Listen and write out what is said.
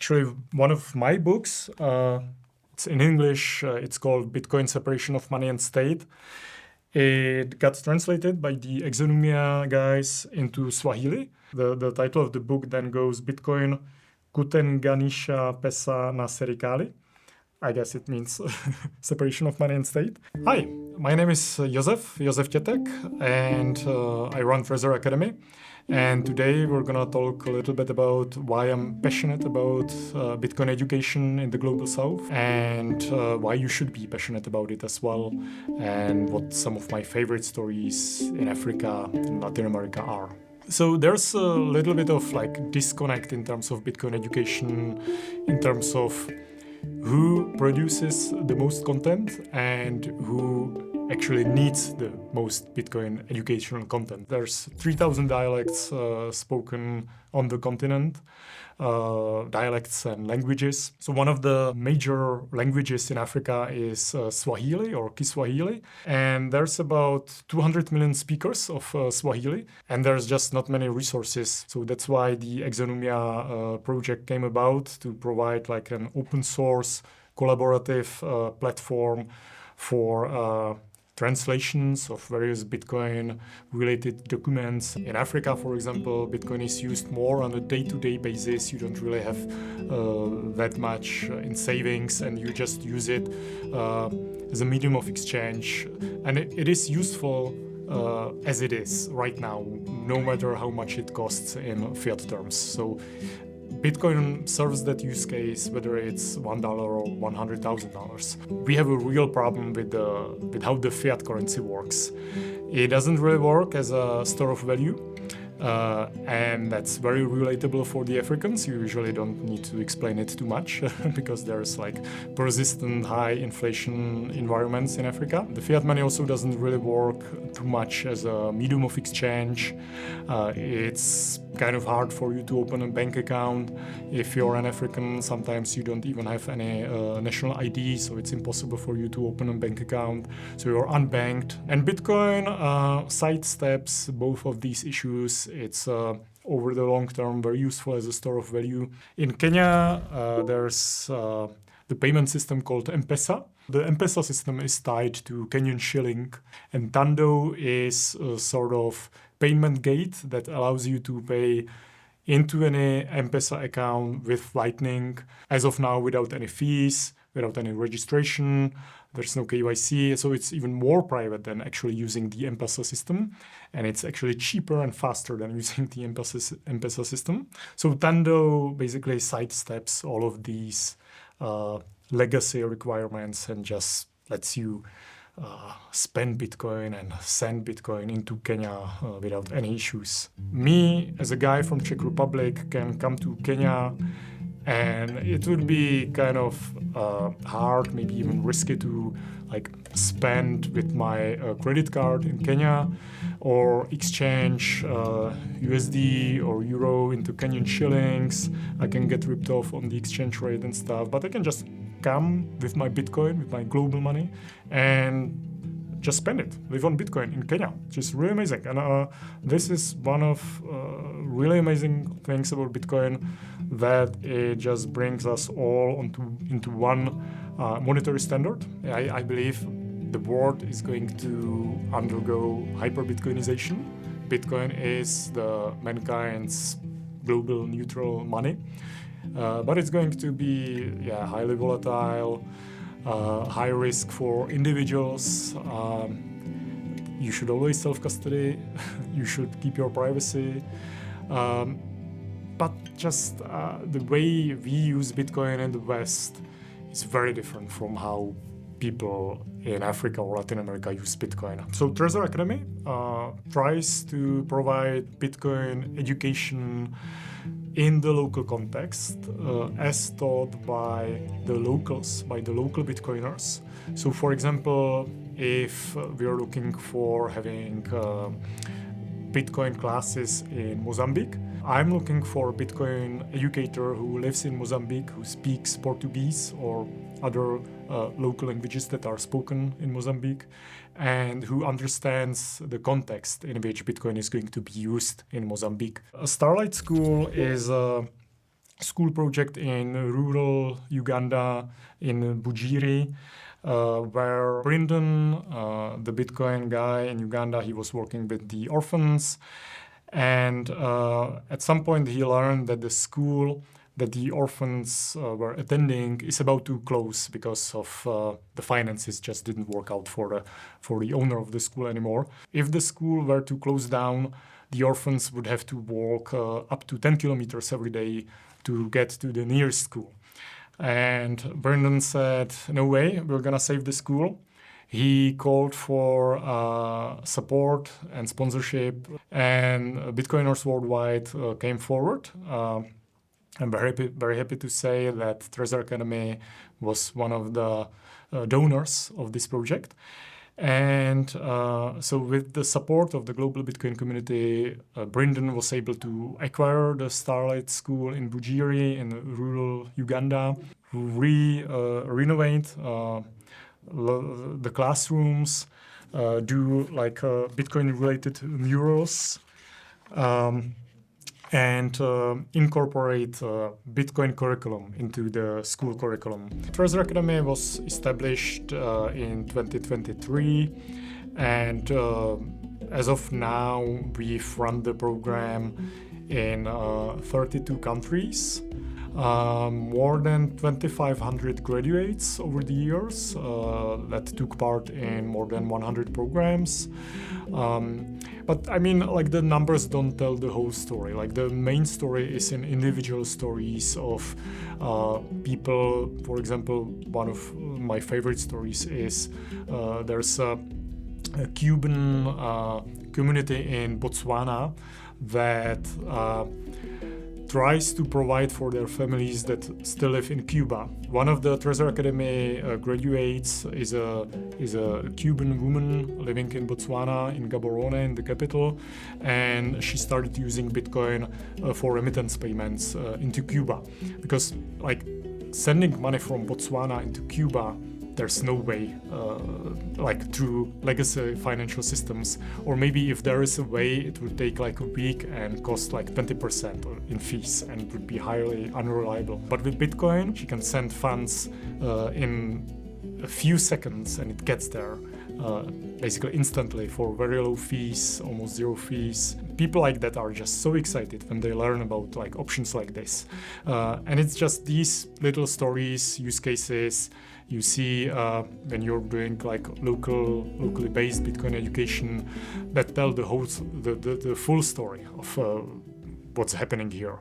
actually one of my books. It's in English. It's called Bitcoin Separation of Money and State. It got translated by the Exonomia guys into Swahili. The title of the book then goes Bitcoin Kutenganisha Pesa na Serikali. I guess it means separation of money and state. Hi, my name is Josef Tětek, and I run Trezor Academy. And today we're gonna talk a little bit about why I'm passionate about Bitcoin education in the Global South, and why you should be passionate about it as well, and what some of my favorite stories in Africa and Latin America are. So there's a little bit of disconnect in terms of Bitcoin education, in terms of who produces the most content and who actually needs the most Bitcoin educational content. There's 3,000 dialects spoken on the continent, dialects and languages. So one of the major languages in Africa is Swahili or Kiswahili. And there's about 200 million speakers of Swahili, and there's just not many resources. So that's why the Exonomia project came about, to provide an open source collaborative platform for translations of various Bitcoin-related documents. In Africa, for example, Bitcoin is used more on a day-to-day basis. You don't really have that much in savings, and you just use it as a medium of exchange. And it is useful as it is right now, no matter how much it costs in fiat terms. So Bitcoin serves that use case, whether it's $1 or $100,000. We have a real problem with how the fiat currency works. It doesn't really work as a store of value, and that's very relatable for the Africans. You usually don't need to explain it too much because there's persistent high inflation environments in Africa. The fiat money also doesn't really work too much as a medium of exchange. It's kind of hard for you to open a bank account. If you're an African, sometimes you don't even have any national ID, so it's impossible for you to open a bank account. So you're unbanked. And Bitcoin sidesteps both of these issues. It's over the long term very useful as a store of value. In Kenya, there's the payment system called M-Pesa. The M-Pesa system is tied to Kenyan shilling, and Tando is a sort of payment gate that allows you to pay into any M-Pesa account with Lightning, as of now without any fees, without any registration. There's no KYC, so it's even more private than actually using the M-Pesa system, and it's actually cheaper and faster than using the M-Pesa system. So Tando basically sidesteps all of these legacy requirements and just lets you spend Bitcoin and send Bitcoin into Kenya without any issues. Me, as a guy from Czech Republic, can come to Kenya, and it would be kind of hard, maybe even risky to spend with my credit card in Kenya or exchange USD or Euro into Kenyan shillings. I can get ripped off on the exchange rate and stuff, but I can just come with my Bitcoin, with my global money, and just spend it, live on Bitcoin in Kenya, which is really amazing. And this is one of really amazing things about Bitcoin, that it just brings us all into one monetary standard. I believe the world is going to undergo hyperbitcoinization. Bitcoin is the mankind's global neutral money, but it's going to be highly volatile, high risk for individuals. You should always self-custody. You should keep your privacy. But just the way we use Bitcoin in the West is very different from how people in Africa or Latin America use Bitcoin. So Trezor Academy tries to provide Bitcoin education in the local context, as taught by the locals, by the local Bitcoiners. So for example, if we are looking for having Bitcoin classes in Mozambique, I'm looking for a Bitcoin educator who lives in Mozambique, who speaks Portuguese or other local languages that are spoken in Mozambique, and who understands the context in which Bitcoin is going to be used in Mozambique. A Starlight School is a school project in rural Uganda in Bujiri, where Brendan, the Bitcoin guy in Uganda, he was working with the orphans. And at some point he learned that the school that the orphans were attending is about to close because of the finances just didn't work out for the owner of the school anymore. If the school were to close down, the orphans would have to walk up to 10 kilometers every day to get to the nearest school. And Brendan said, no way, we're gonna save the school. He called for support and sponsorship, and Bitcoiners worldwide came forward. I'm very happy to say that Trezor Academy was one of the donors of this project. And so with the support of the global Bitcoin community, Brendan was able to acquire the Starlight School in Bujiri in rural Uganda, renovate the classrooms, do like Bitcoin-related murals, and incorporate Bitcoin curriculum into the school curriculum. Trezor Academy was established in 2023, and as of now, we've run the program in 32 countries. More than 2,500 graduates over the years that took part in more than 100 programs. But I mean, like, the numbers don't tell the whole story. Like, the main story is in individual stories of people. For example, one of my favorite stories is there's a Cuban community in Botswana that tries to provide for their families that still live in Cuba. One of the Trezor Academy graduates is a Cuban woman living in Botswana, in Gaborone, in the capital, and she started using Bitcoin for remittance payments into Cuba. Because, like, sending money from Botswana into Cuba, there's no way, like, through legacy financial systems, or maybe if there is a way, it would take like a week and cost like 20% in fees, and it would be highly unreliable. But with Bitcoin, she can send funds in a few seconds, and it gets there basically instantly for very low fees, almost zero fees. People like that are just so excited when they learn about like options like this, and it's just these little stories, use cases you see when you're doing like locally based Bitcoin education that tell the full story of what's happening here.